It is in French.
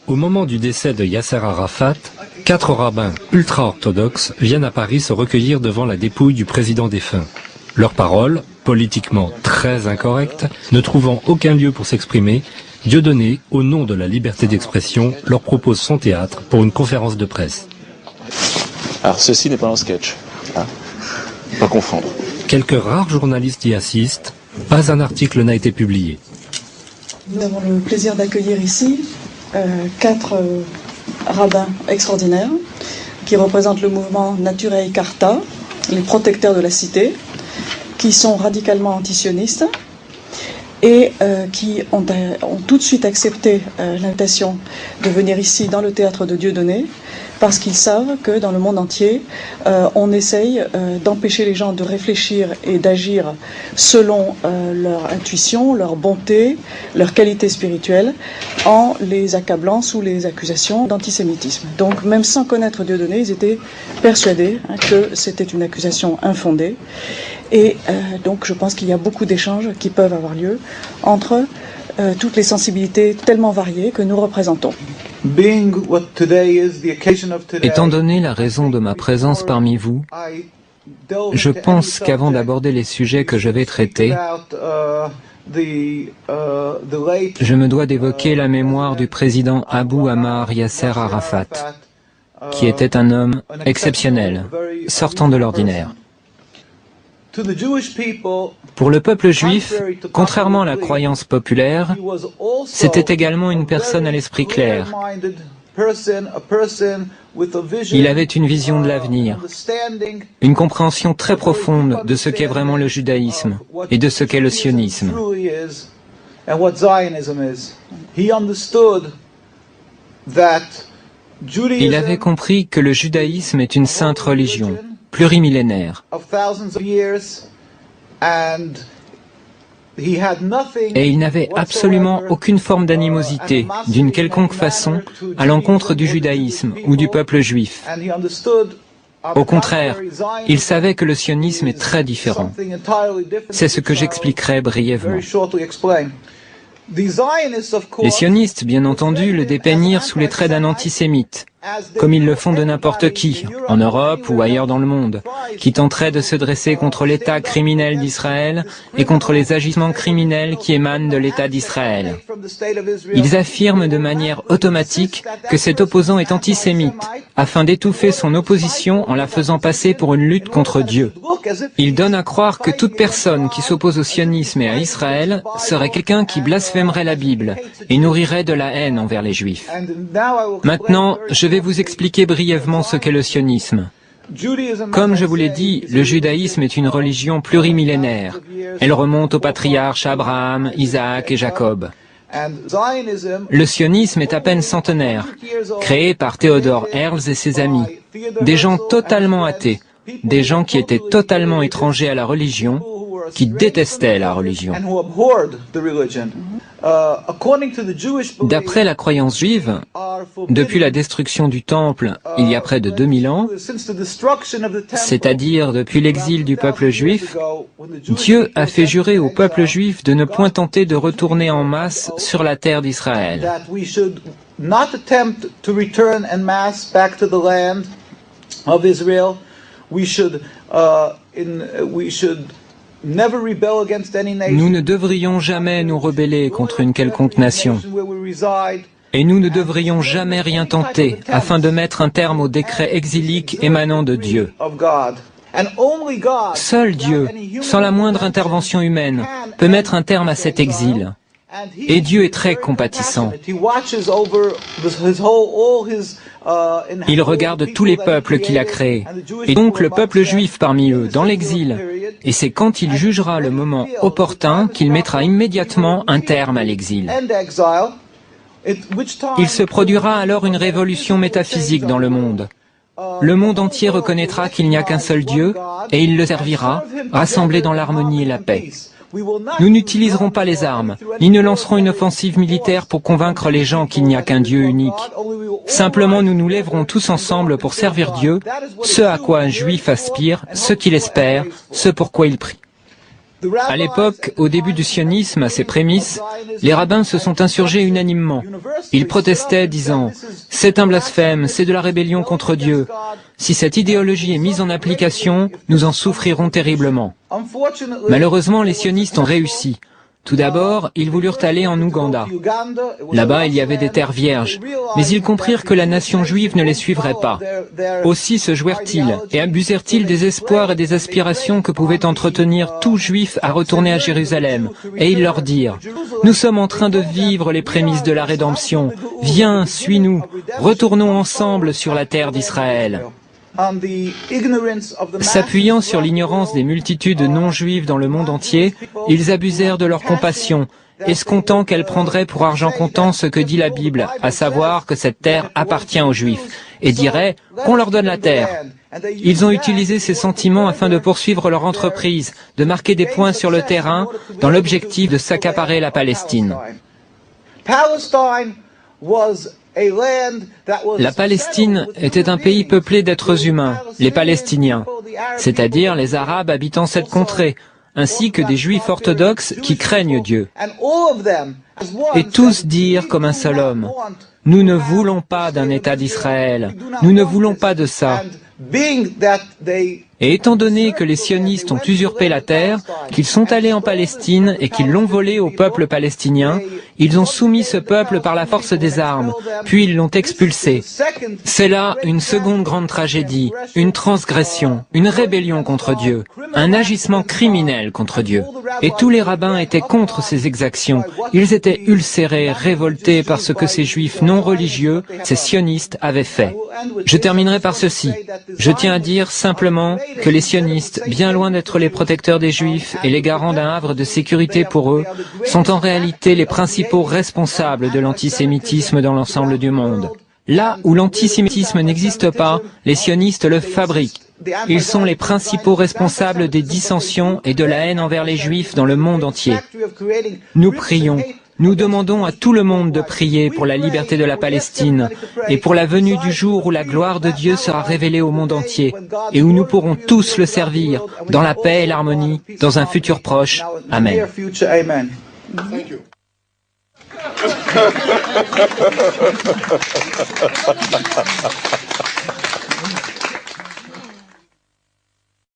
Au moment du décès de Yasser Arafat, 4 rabbins ultra-orthodoxes viennent à Paris se recueillir devant la dépouille du président défunt. Leurs paroles, politiquement très incorrectes, ne trouvant aucun lieu pour s'exprimer, Dieudonné, au nom de la liberté d'expression, leur propose son théâtre pour une conférence de presse. Alors ceci n'est pas un sketch, hein, pas confondre. Quelques rares journalistes y assistent, pas un article n'a été publié. Nous avons le plaisir d'accueillir ici 4 rabbins extraordinaires qui représentent le mouvement Naturei Carta, les protecteurs de la cité, qui sont radicalement antisionistes et qui ont tout de suite accepté l'invitation de venir ici dans le théâtre de Dieudonné parce qu'ils savent que dans le monde entier, on essaye d'empêcher les gens de réfléchir et d'agir selon leur intuition, leur bonté, leur qualité spirituelle, en les accablant sous les accusations d'antisémitisme. Donc même sans connaître Dieudonné, ils étaient persuadés que c'était une accusation infondée. Et donc je pense qu'il y a beaucoup d'échanges qui peuvent avoir lieu entre toutes les sensibilités tellement variées que nous représentons. Étant donné la raison de ma présence parmi vous, je pense qu'avant d'aborder les sujets que je vais traiter, je me dois d'évoquer la mémoire du président Abou Ammar Yasser Arafat, qui était un homme exceptionnel, sortant de l'ordinaire. Pour le peuple juif, contrairement à la croyance populaire, c'était également une personne à l'esprit clair. Il avait une vision de l'avenir, une compréhension très profonde de ce qu'est vraiment le judaïsme et de ce qu'est le sionisme. Il avait compris que le judaïsme est une sainte religion, plurimillénaire. Et il n'avait absolument aucune forme d'animosité, d'une quelconque façon, à l'encontre du judaïsme ou du peuple juif. Au contraire, il savait que le sionisme est très différent. C'est ce que j'expliquerai brièvement. Les sionistes, bien entendu, le dépeignirent sous les traits d'un antisémite, comme ils le font de n'importe qui, en Europe ou ailleurs dans le monde, qui tenterait de se dresser contre l'État criminel d'Israël et contre les agissements criminels qui émanent de l'État d'Israël. Ils affirment de manière automatique que cet opposant est antisémite, afin d'étouffer son opposition en la faisant passer pour une lutte contre Dieu. Ils donnent à croire que toute personne qui s'oppose au sionisme et à Israël serait quelqu'un qui blasphémerait la Bible et nourrirait de la haine envers les Juifs. Maintenant, je vais vous expliquer brièvement ce qu'est le sionisme. Comme je vous l'ai dit, le judaïsme est une religion plurimillénaire. Elle remonte aux patriarches Abraham, Isaac et Jacob. Le sionisme est à peine centenaire, créé par Theodor Herzl et ses amis, des gens totalement athées, des gens qui étaient totalement étrangers à la religion, qui détestaient la religion. D'après la croyance juive, depuis la destruction du Temple il y a près de 2000 ans, c'est-à-dire depuis l'exil du peuple juif, Dieu a fait jurer au peuple juif de ne point tenter de retourner en masse sur la terre d'Israël. Nous ne devrions jamais nous rebeller contre une quelconque nation. Et nous ne devrions jamais rien tenter afin de mettre un terme au décret exilique émanant de Dieu. Seul Dieu, sans la moindre intervention humaine, peut mettre un terme à cet exil. Et Dieu est très compatissant. Il regarde tous les peuples qu'il a créés, et donc le peuple juif parmi eux, dans l'exil. Et c'est quand il jugera le moment opportun qu'il mettra immédiatement un terme à l'exil. Il se produira alors une révolution métaphysique dans le monde. Le monde entier reconnaîtra qu'il n'y a qu'un seul Dieu, et il le servira, rassemblé dans l'harmonie et la paix. Nous n'utiliserons pas les armes, ni ne lancerons une offensive militaire pour convaincre les gens qu'il n'y a qu'un Dieu unique. Simplement, nous nous lèverons tous ensemble pour servir Dieu, ce à quoi un juif aspire, ce qu'il espère, ce pour quoi il prie. À l'époque, au début du sionisme, à ses prémices, les rabbins se sont insurgés unanimement. Ils protestaient disant « C'est un blasphème, c'est de la rébellion contre Dieu. Si cette idéologie est mise en application, nous en souffrirons terriblement. » Malheureusement, les sionistes ont réussi. Tout d'abord, ils voulurent aller en Ouganda. Là-bas, il y avait des terres vierges, mais ils comprirent que la nation juive ne les suivrait pas. Aussi se jouèrent-ils et abusèrent-ils des espoirs et des aspirations que pouvait entretenir tout juif à retourner à Jérusalem. Et ils leur dirent, « Nous sommes en train de vivre les prémices de la rédemption. Viens, suis-nous. Retournons ensemble sur la terre d'Israël. » S'appuyant sur l'ignorance des multitudes non-juives dans le monde entier, ils abusèrent de leur compassion, escomptant qu'elle prendrait pour argent comptant ce que dit la Bible, à savoir que cette terre appartient aux Juifs, et diraient qu'on leur donne la terre. Ils ont utilisé ces sentiments afin de poursuivre leur entreprise, de marquer des points sur le terrain, dans l'objectif de s'accaparer la Palestine. La Palestine était un pays peuplé d'êtres humains, les Palestiniens, c'est-à-dire les Arabes habitant cette contrée, ainsi que des Juifs orthodoxes qui craignent Dieu. Et tous dirent comme un seul homme, « Nous ne voulons pas d'un État d'Israël, nous ne voulons pas de ça. » Et étant donné que les sionistes ont usurpé la terre, qu'ils sont allés en Palestine et qu'ils l'ont volée au peuple palestinien, ils ont soumis ce peuple par la force des armes, puis ils l'ont expulsé. C'est là une seconde grande tragédie, une transgression, une rébellion contre Dieu, un agissement criminel contre Dieu. Et tous les rabbins étaient contre ces exactions. Ils étaient ulcérés, révoltés par ce que ces juifs non religieux, ces sionistes, avaient fait. Je terminerai par ceci. Je tiens à dire simplement que les sionistes, bien loin d'être les protecteurs des juifs et les garants d'un havre de sécurité pour eux, sont en réalité les principaux responsables de l'antisémitisme dans l'ensemble du monde. Là où l'antisémitisme n'existe pas, les sionistes le fabriquent. Ils sont les principaux responsables des dissensions et de la haine envers les juifs dans le monde entier. Nous prions. Nous demandons à tout le monde de prier pour la liberté de la Palestine et pour la venue du jour où la gloire de Dieu sera révélée au monde entier et où nous pourrons tous le servir dans la paix et l'harmonie dans un futur proche. Amen. Thank you.